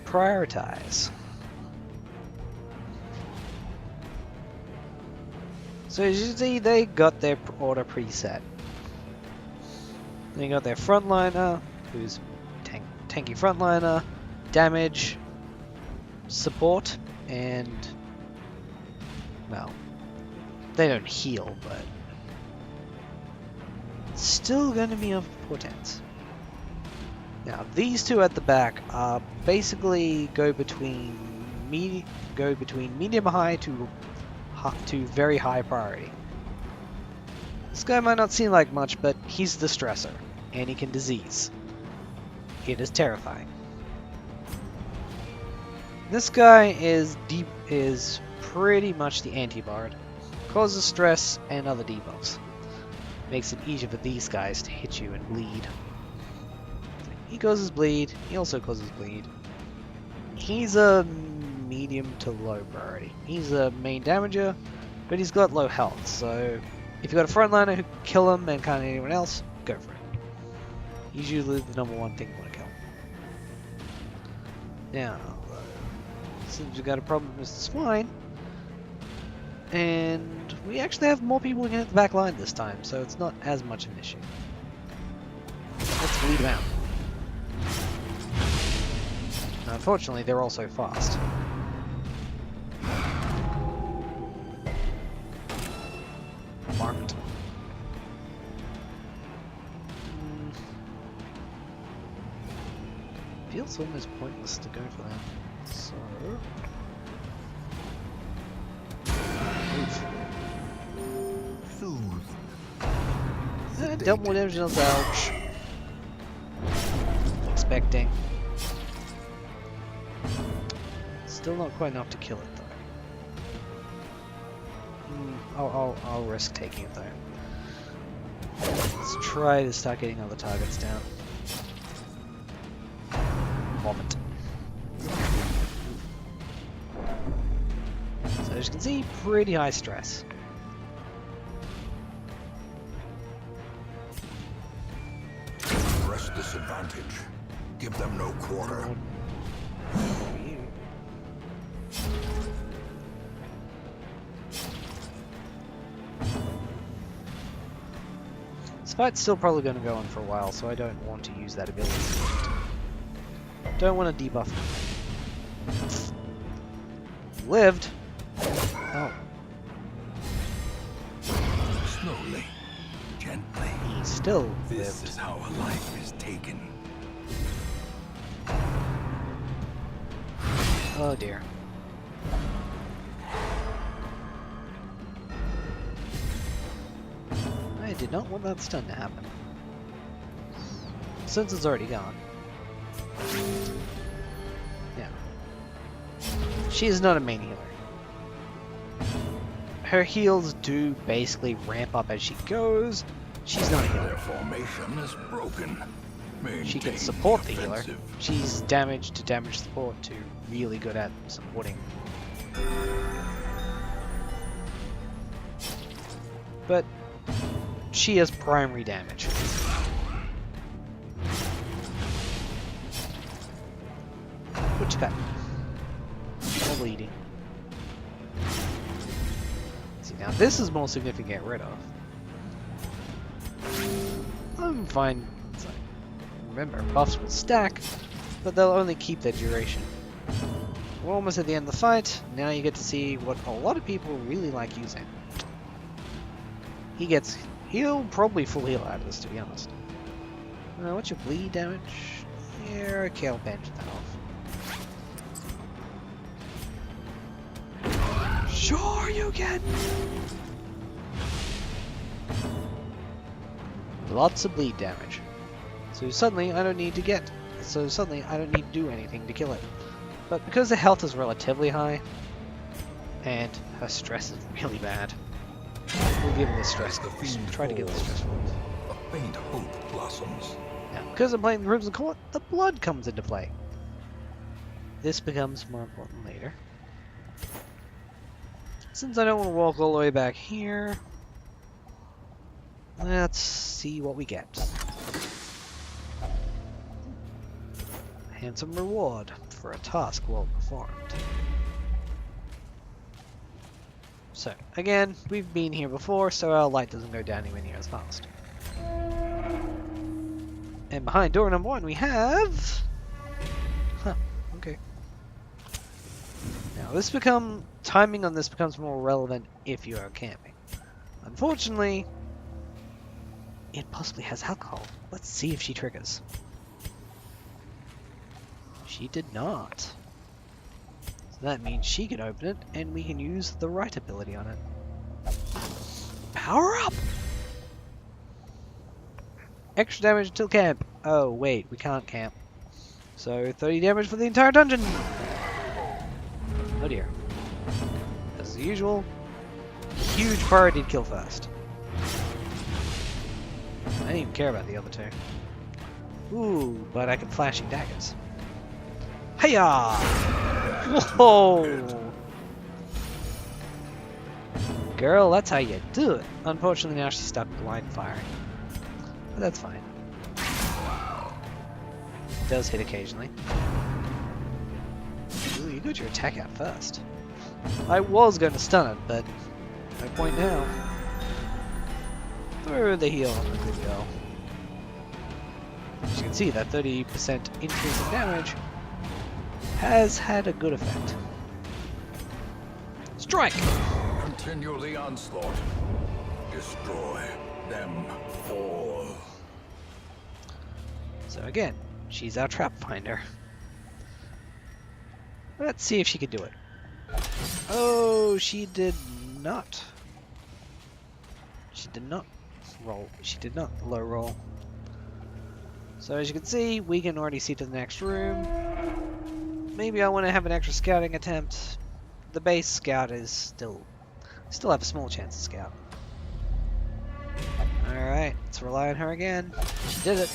prioritize. So as you can see, they got their order preset. They got their frontliner, who's tanky frontliner, damage, support, and well, they don't heal, but still going to be of importance. Now, these two at the back are basically go between medium high to very high priority. This guy might not seem like much, but he's the stressor, and he can disease. It is terrifying. This guy is pretty much the anti-bard. Causes stress and other debuffs. Makes it easier for these guys to hit you and bleed. He causes bleed. He also causes bleed. He's a medium to low priority. He's a main damager, but he's got low health, so if you've got a frontliner who can kill him and can't hit anyone else, go for it. He's usually the number one thing you want to kill. Now, since we've got a problem with Mr. Swine, and we actually have more people who can hit the back line this time, so it's not as much an issue. Let's bleed him out. Now, unfortunately, they're also fast. Marked. Feels almost pointless to go for that. So... Soothe. Double damage on ouch. Expecting. Still not quite enough to kill it though. I'll risk taking it though. Let's try to start getting other targets down. Vomit. So as you can see, pretty high stress. Press disadvantage. Give them no quarter. fight's still probably going to go on for a while, so I don't want to use that ability. Don't want to debuff him. Lived. Oh. Slowly, gently. He still This lived. is how a life is taken. Oh dear. I did not want that stun to happen. Since it's already gone. Yeah. She is not a main healer. Her heals do basically ramp up as she goes. She's not a healer. Their formation is broken. She can Maintain support the healer. offensive. She's damage to damage support to really good at supporting. But she has primary damage. What you got? No bleeding. See, now this is more significant to get rid of. I'm fine. It's like, remember, buffs will stack, but they'll only keep their duration. We're almost at the end of the fight. Now you get to see what a lot of people really like using. He'll probably full heal out of this, to be honest. What's your bleed damage? Yeah, okay, I'll bench that off. Sure you can! Lots of bleed damage. So suddenly I don't need to do anything to kill it. But because the health is relatively high, and her stress is really bad, we'll give her the stress. The fiend Try to get the stress falls, a faint hope blossoms. Now, because I'm playing Crimson Court, the blood comes into play. This becomes more important later. Since I don't want to walk all the way back here, let's see what we get. Handsome reward for a task well performed. So, again, we've been here before, so our light doesn't go down anywhere near as fast. And behind door number 1 we have... Huh, okay. Now timing on this becomes more relevant if you are camping. Unfortunately, it possibly has alcohol. Let's see if she triggers. She did not. So that means she can open it, and we can use the right ability on it. Power up! Extra damage until camp. Oh wait, we can't camp. So 30 damage for the entire dungeon! Oh dear. As usual, huge priority to kill first. I didn't even care about the other two. Ooh, but I can flashing daggers. Hiya! Whoa! Girl, that's how you do it. Unfortunately, now she's stuck blind firing. But that's fine. It does hit occasionally. Ooh, you got your attack out first. I was going to stun it, but no point now. Throw the heal on the good girl. As you can see, that 30% increase in damage has had a good effect. Strike! Continue the onslaught. Destroy them all. So again, she's our trap finder. Let's see if she can do it. Oh, she did not. She did not roll. She did not low roll. So as you can see, we can already see to the next room. Maybe I want to have an extra scouting attempt. The base scout is still have a small chance to scout. Alright, let's rely on her again. She did it.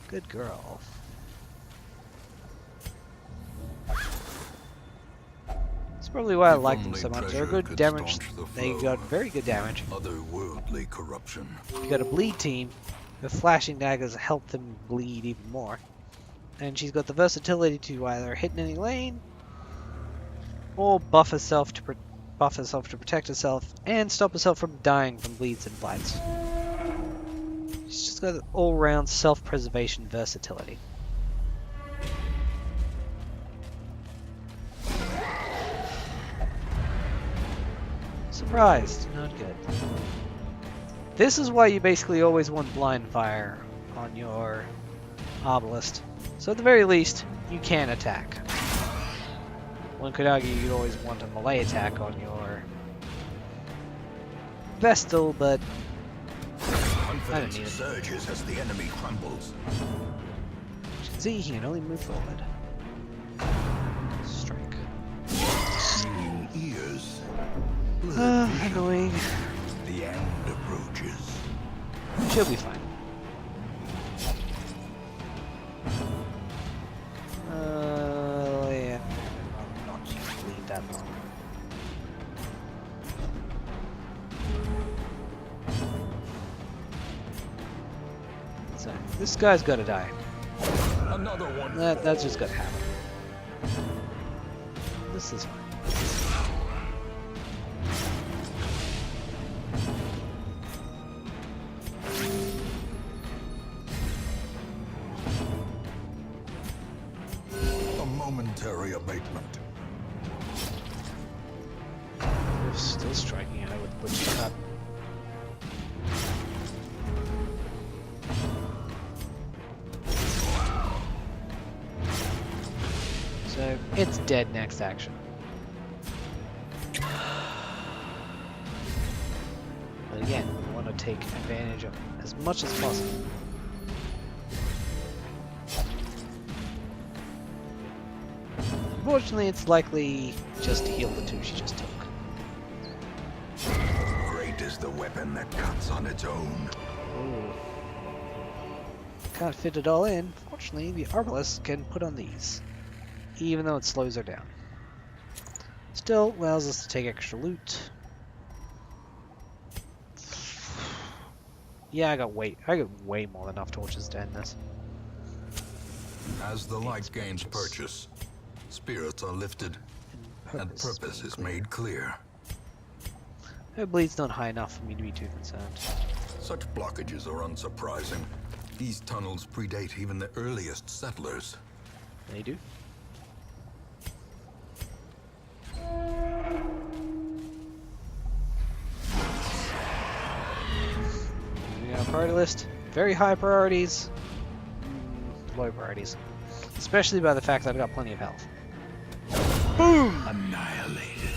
Good girl. That's probably why I like them so much. They're good damage. They got very good damage. Otherworldly corruption. You got a bleed team. The flashing daggers help them bleed even more. And she's got the versatility to either hit in any lane, or buff herself to protect herself and stop herself from dying from bleeds and fights. She's just got all-round self-preservation versatility. Surprised, not good. This is why you basically always want blind fire on your obelisk. So at the very least, you can attack. One could argue you always want a melee attack on your Vestal, but I don't need it. Surges as the enemy crumbles. As you can see, he can only move forward. Strike. Ringing ears. Annoying. The end approaches. She'll be fine. Yeah. Not leave that long. So, this guy's gotta die. Another one. That's just gotta happen. This is fine. A momentary abatement. We're still striking at it with Butcher Cut. So, it's dead next action. But again, we want to take advantage of as much as possible. Unfortunately, it's likely just to heal the two she just took. Great is the weapon that cuts on its own. Ooh. Can't fit it all in. Fortunately, the Arbalest can put on these, even though it slows her down. Still allows us to take extra loot. Yeah, I got way more than enough torches to end this. As the light gains purchase, spirits are lifted, and purpose is made clear. Her bleed's not high enough for me to be too concerned. Such blockages are unsurprising. These tunnels predate even the earliest settlers. They do. We got a priority list. Very high priorities. Low priorities. Especially by the fact that I've got plenty of health. Boom! Annihilated.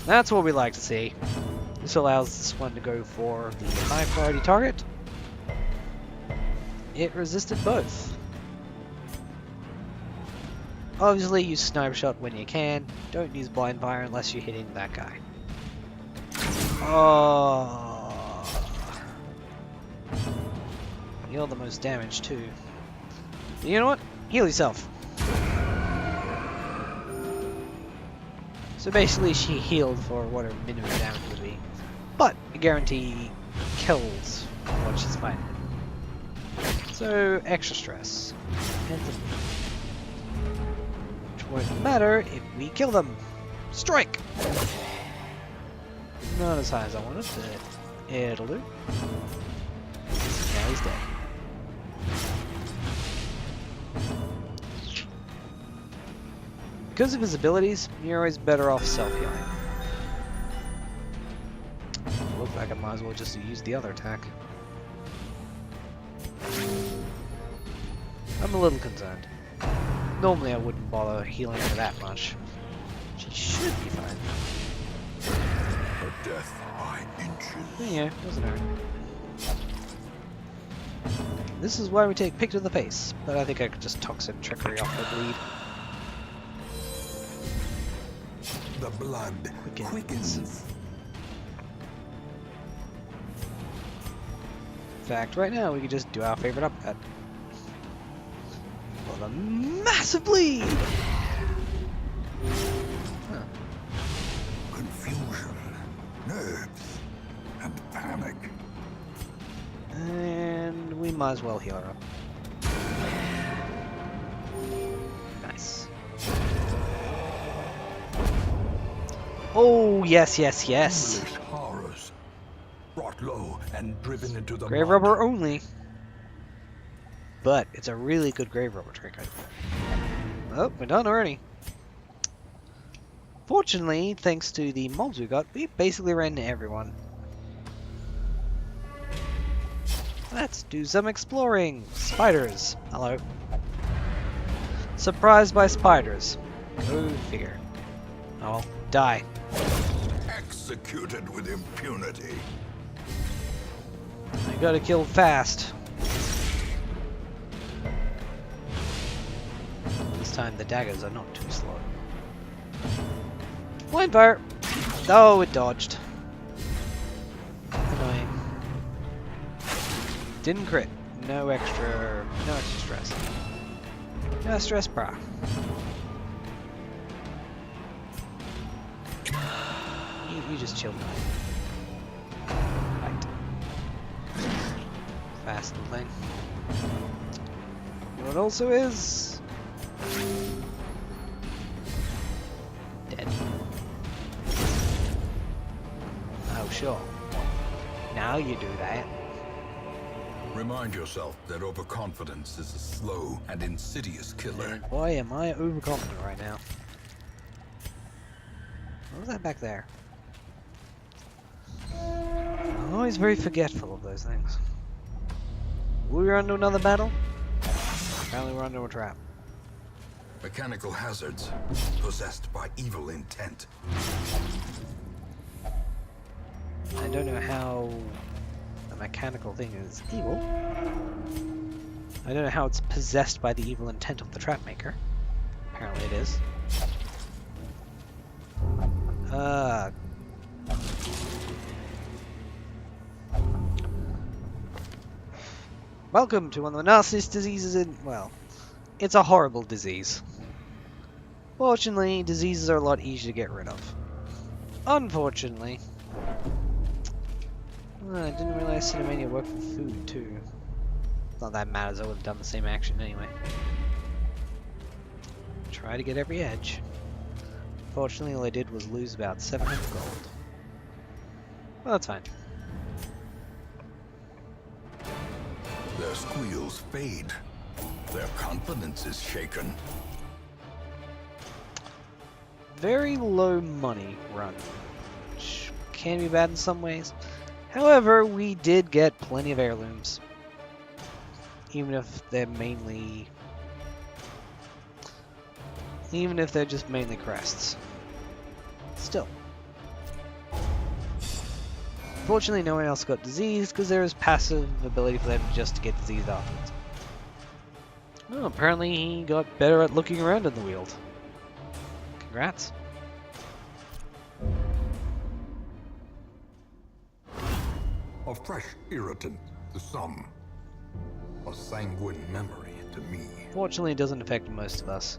That's what we like to see. This allows this one to go for the high priority target. It resisted both. Obviously, use sniper shot when you can. Don't use blind fire unless you're hitting that guy. Oh, you're the most damage too. You know what? Heal yourself. So basically, she healed for what her minimum damage would be, but I guarantee kills what she's fighting. So extra stress. Which won't matter if we kill them. Strike! Not as high as I wanted, but it'll do. Now he's dead. Because of his abilities, you're always better off self-healing. Looks like I might as well just use the other attack. I'm a little concerned. Normally I wouldn't bother healing her that much. She should be fine. Her death by inches. Yeah, doesn't hurt. This is why we take pick to the face, but I think I could just toxin trickery off her bleed. The blood quickens. In fact, right now we could just do our favorite upcut. For the massive bleed! Huh. Confusion, nerves, and panic. And we might as well heal her up. Nice. Oh, yes, yes, yes. English horrors, brought low and driven into the Grave mud. robber only. But it's a really good grave robber trick. Oh, we're done already. Fortunately, thanks to the mobs we got, we basically ran into everyone. Let's do some exploring. Spiders. Hello. Surprised by spiders. Go figure. Oh, well, die. Executed with impunity. I gotta kill fast. This time the daggers are not too slow. Blind fire! Oh, it dodged. Annoying. Didn't crit. No extra stress. No stress, brah. You just chill. Right. Fast and plain. You know what also is? Dead. Oh, sure. Now you do that. Remind yourself that overconfidence is a slow and insidious killer. And boy, am I overconfident right now. What was that back there? I'm always very forgetful of those things. We're under another battle? Apparently we're under a trap. Mechanical hazards possessed by evil intent. I don't know how a mechanical thing is evil. I don't know how it's possessed by the evil intent of the trap maker. Apparently it is. Welcome to one of the nastiest diseases in... well, it's a horrible disease. Fortunately, diseases are a lot easier to get rid of. Unfortunately... I didn't realize Cinemania worked for food, too. Not that matters, I would have done the same action anyway. Try to get every edge. Fortunately, all I did was lose about 700 gold. Well, that's fine. Their squeals fade. Their confidence is shaken. Very low money run, which can be bad in some ways. However, we did get plenty of heirlooms. Even if they're mainly... even if they're just mainly crests. Still. Fortunately, no one else got diseased, because there is passive ability for them just to get diseased afterwards. Oh, apparently he got better at looking around in the Weald. Congrats. A fresh irritant to some. A sanguine memory to me. Fortunately, it doesn't affect most of us.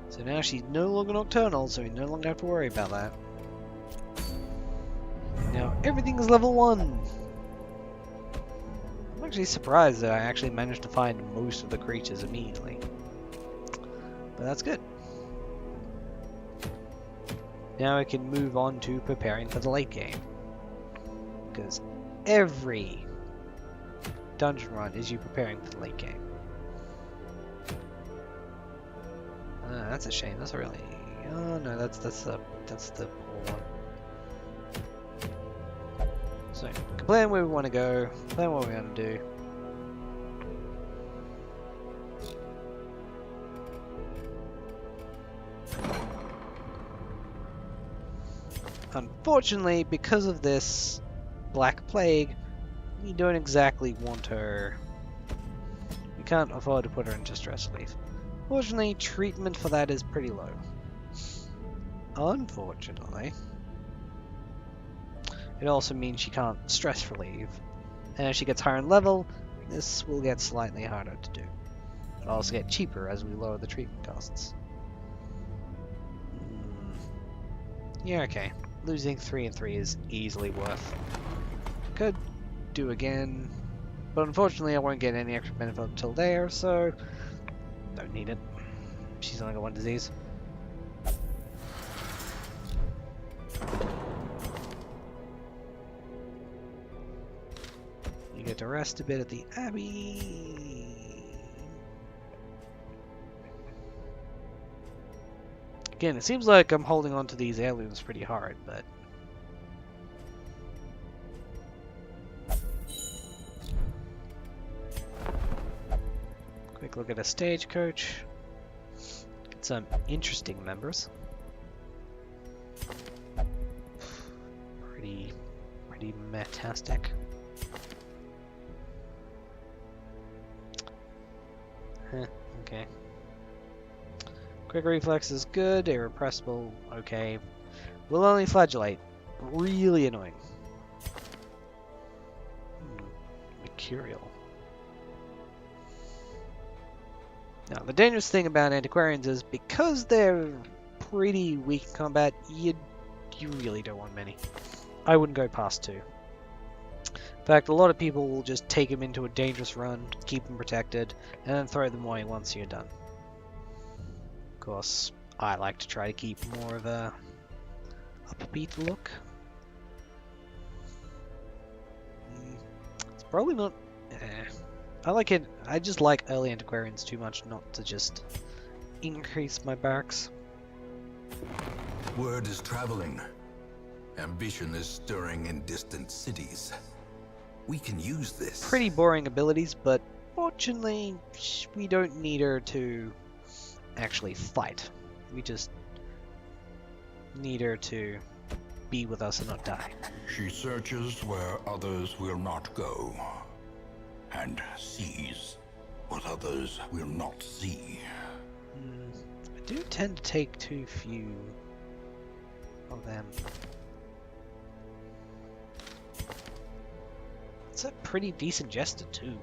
So now she's no longer nocturnal, so we no longer have to worry about that. Now everything is level 1! I'm actually surprised that I actually managed to find most of the creatures immediately. But that's good. Now I can move on to preparing for the late game. Because every dungeon run is you preparing for the late game. That's a shame. That's a really... oh no, that's the poor one. So, plan where we want to go, plan what we're going to do. Unfortunately, because of this Black Plague, we don't exactly want her... we can't afford to put her into stress relief. Fortunately, treatment for that is pretty low. Unfortunately, it also means she can't stress relieve. And as she gets higher in level, this will get slightly harder to do. It'll also get cheaper as we lower the treatment costs. Yeah, okay. Losing 3 and 3 is easily worth. Could do again, but unfortunately I won't get any extra benefit until there, so don't need it. She's only got 1 disease. get to rest a bit at the Abbey. Again, it seems like I'm holding on to these heirlooms pretty hard, but... Quick look at a stagecoach. Get some interesting members. Pretty metastic. Okay. Quick reflex is good, irrepressible, okay. Will only flagellate. Really annoying. Mercurial. Now, the dangerous thing about antiquarians is because they're pretty weak in combat, you really don't want many. I wouldn't go past 2. In fact, a lot of people will just take them into a dangerous run, keep them protected, and then throw them away once you're done. Of course, I like to try to keep more of a upbeat look. It's probably not... I like it. I just like early antiquarians too much not to just increase my barracks. Word is traveling. Ambition is stirring in distant cities. We can use this. Pretty boring abilities, but fortunately, we don't need her to actually fight. We just need her to be with us and not die. She searches where others will not go, and sees what others will not see. I do tend to take too few of them. It's a pretty decent jester too.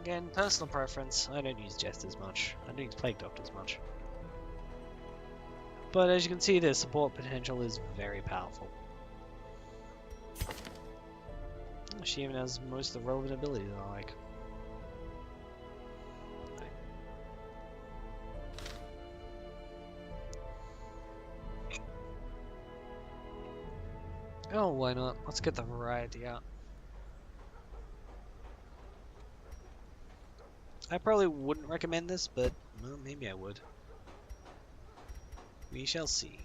Again, personal preference. I don't use jesters much. I don't use plague doctors much. But as you can see, their support potential is very powerful. She even has most of the relevant abilities I like. Oh, why not? Let's get the variety out. I probably wouldn't recommend this, but well, maybe I would. We shall see.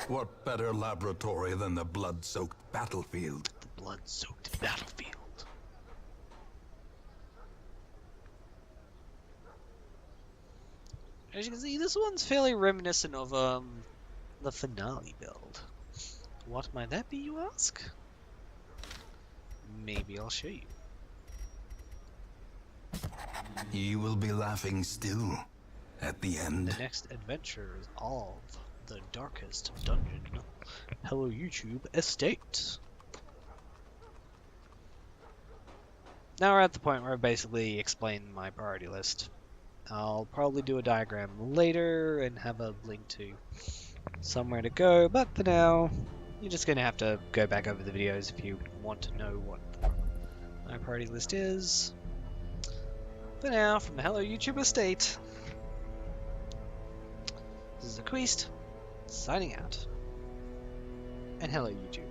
What better laboratory than the blood-soaked battlefield? The blood-soaked battlefield. As you can see, this one's fairly reminiscent of the finale build. What might that be, you ask? Maybe I'll show you. You will be laughing still at the end. The next adventures of the darkest dungeon. Hello YouTube Estate. Now we're at the point where I basically explain my priority list. I'll probably do a diagram later and have a link to somewhere to go, but for now, you're just going to have to go back over the videos if you want to know what my priority list is. For now, from the Hello YouTube Estate, this is Aqueast, signing out. And hello YouTube.